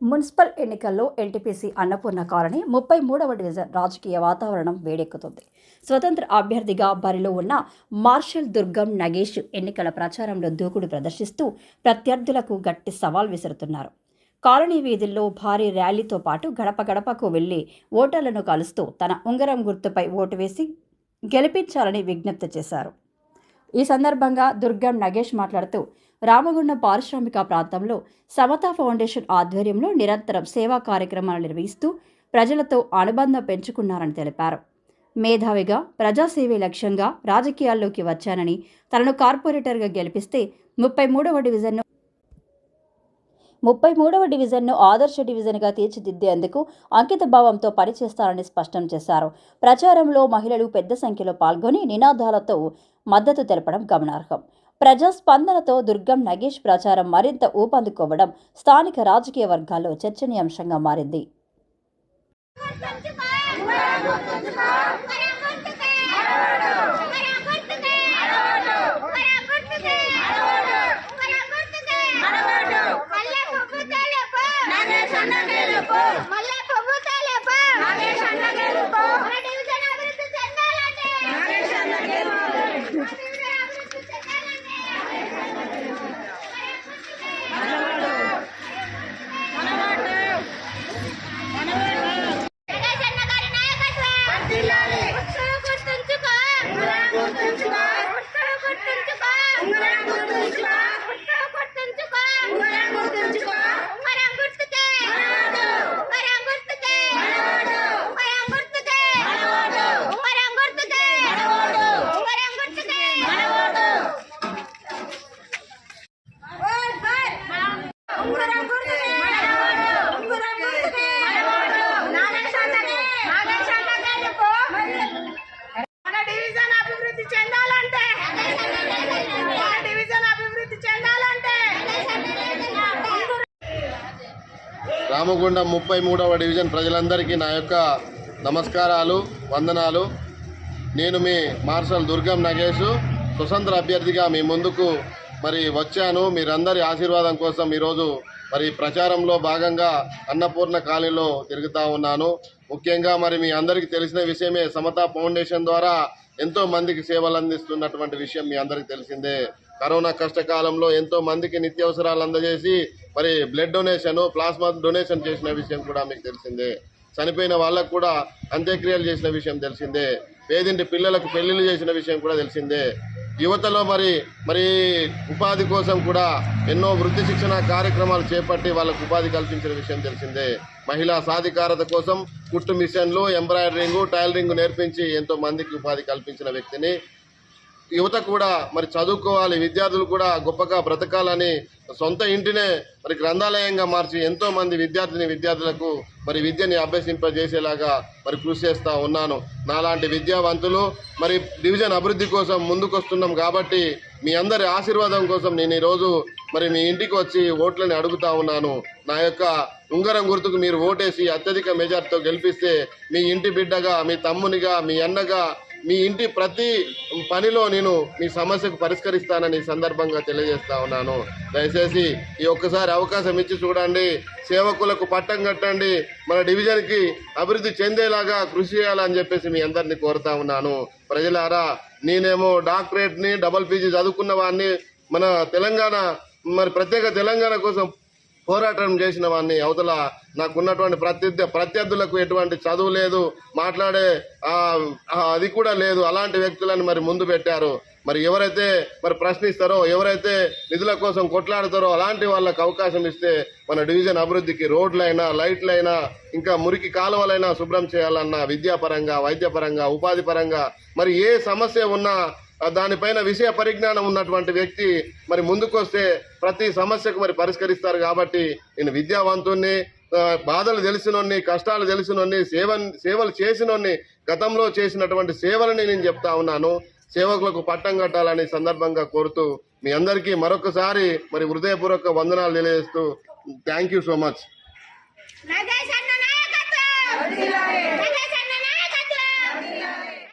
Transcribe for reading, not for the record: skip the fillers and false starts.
Municipal ఎన్నికల్లో NTPC Annapurna colony 33వ division రాజకీయ వాతావరణం వేడెక్కుతుంది. స్వతంత్ర అభ్యర్థిగా బరిలో ఉన్న మార్షల్ దుర్గం నగేష్ ఎన్నికల ప్రచారంలో దూకుడు ప్రదర్శిస్తూ ప్రత్యర్థులకు గట్టి సవాల్ విసురుతున్నారు. కాలనీ వీధుల్లో భారీ ర్యాలీతో పాటు గడప గడపకు వెళ్లి ఓటర్లను కలుస్తూ తన ఉంగరం గుర్తుపై ఓటు వేసి గెలిపించాలని విజ్ఞప్తి చేశారు. ఈ సందర్భంగా దుర్గం నగేష్ మాట్లాడుతూ రామగుండం పారిశ్రామిక ప్రాంతంలో సమతా ఫౌండేషన్ ఆధ్వర్యంలో నిరంతరం సేవా కార్యక్రమాలు నిర్వహిస్తూ ప్రజలతో అనుబంధం పెంచుకున్నారని తెలిపారు. మేధావిగా ప్రజాసేవే లక్ష్యంగా రాజకీయాల్లోకి వచ్చానని, తనను కార్పొరేటర్గా గెలిపిస్తే 33వ డివిజన్ను ఆదర్శ డివిజన్గా తీర్చిదిద్దేందుకు అంకిత భావంతో పనిచేస్తారని స్పష్టం చేశారు. ప్రచారంలో మహిళలు పెద్ద సంఖ్యలో పాల్గొని నినాదాలతో మద్దతు తెలపడం గమనార్హం. ప్రజాస్పందనతో దుర్గం నగేష్ ప్రచారం మరింత ఊపందుకోవడం స్థానిక రాజకీయ వర్గాల్లో చర్చనీయాంశంగా మారింది. రామగుండం 33వ డివిజన్ ప్రజలందరికీ నా యొక్క నమస్కారాలు, వందనాలు. నేను మీ మార్షల్ దుర్గం నగేష్ స్వతంత్ర అభ్యర్థిగా మీ ముందుకు వచ్చాను. మీరందరి ఆశీర్వాదం కోసం ఈరోజు ప్రచారంలో భాగంగా అన్నపూర్ణ కాలనీలో తిరుగుతూ ఉన్నాను. ముఖ్యంగా మీ అందరికీ తెలిసిన విషయమే, సమతా ఫౌండేషన్ ద్వారా ఎంతో మందికి సేవలు అందిస్తున్నటువంటి విషయం మీ అందరికీ తెలిసిందే. కరోనా కష్టకాలంలో ఎంతో మందికి నిత్యావసరాలు అందజేసి బ్లడ్ డొనేషన్, ప్లాస్మా డొనేషన్ చేసిన విషయం కూడా మీకు తెలిసిందే. చనిపోయిన వాళ్ళకు కూడా అంత్యక్రియలు చేసిన విషయం తెలిసిందే. పేదింటి పిల్లలకు పెళ్లిళ్ళు చేసిన విషయం కూడా తెలిసిందే. యువతలో ఉపాధి కోసం కూడా ఎన్నో వృత్తి శిక్షణ కార్యక్రమాలు చేపట్టి వాళ్ళకు ఉపాధి కల్పించిన విషయం తెలిసిందే. మహిళా సాధికారత కోసం కుట్టు మిషన్లు, ఎంబ్రాయిడరింగ్, టైలరింగ్ నేర్పించి ఎంతో మందికి ఉపాధి కల్పించిన వ్యక్తిని. యువత కూడా చదువుకోవాలి, విద్యార్థులు కూడా గొప్పగా బ్రతకాలని సొంత ఇంటినే గ్రంథాలయంగా మార్చి ఎంతో మంది విద్యార్థులకు విద్యని అభ్యసింపజేసేలాగా కృషి చేస్తూ ఉన్నాను. నాలాంటి విద్యావంతులు డివిజన్ అభివృద్ధి కోసం ముందుకొస్తున్నాం కాబట్టి మీ అందరి ఆశీర్వాదం కోసం నేను ఈరోజు మీ ఇంటికి వచ్చి ఓట్లని అడుగుతా ఉన్నాను. నా యొక్క ఉంగరం గుర్తుకు మీరు ఓటేసి అత్యధిక మెజార్టీతో గెలిపిస్తే మీ ఇంటి బిడ్డగా, మీ తమ్మునిగా, మీ అన్నగా, మీ ఇంటి ప్రతి పనిలో నేను మీ సమస్యకు పరిష్కరిస్తానని సందర్భంగా తెలియజేస్తా ఉన్నాను. దయచేసి ఈ ఒక్కసారి అవకాశం ఇచ్చి చూడండి, సేవకులకు పట్టం కట్టండి, మన డివిజన్కి అభివృద్ధి చెందేలాగా కృషి చేయాలని చెప్పేసి మీ అందరినీ కోరుతా ఉన్నాను. ప్రజలారా, నేనేమో డాక్టరేట్ని, డబుల్ పీజీ చదువుకున్న వాడిని, మన తెలంగాణ ప్రత్యేక తెలంగాణ కోసం పోరాటం చేసిన వాడిని. అవతల నాకున్నటువంటి ప్రత్యర్థులకు ఎటువంటి చదువు లేదు, మాట్లాడే అది కూడా లేదు. అలాంటి వ్యక్తులను ముందు పెట్టారు. ఎవరైతే ప్రశ్నిస్తారో, ఎవరైతే నిధుల కోసం కొట్లాడతారో అలాంటి వాళ్ళకు అవకాశం ఇస్తే మన డివిజన్ అభివృద్ధికి రోడ్లైనా, లైట్లైనా, ఇంకా మురికి కాలువలైనా శుభ్రం చేయాలన్నా, విద్యాపరంగా, వైద్యపరంగా, ఉపాధి పరంగా ఏ సమస్య ఉన్నా దానిపైన విషయ పరిజ్ఞానం ఉన్నటువంటి వ్యక్తి ముందుకొస్తే ప్రతి సమస్యకు పరిష్కరిస్తారు. కాబట్టి నేను విద్యావంతుణ్ణి, బాధలు తెలిసినోన్ని, కష్టాలు తెలిసినోన్ని, సేవలు చేసినోన్ని, గతంలో చేసినటువంటి సేవలని నేను చెప్తా ఉన్నాను. సేవకులకు పట్టం కట్టాలని సందర్భంగా కోరుతూ మీ అందరికీ మరొకసారి హృదయపూర్వక వందనాలు తెలియజేస్తూ థ్యాంక్ యూ సో మచ్.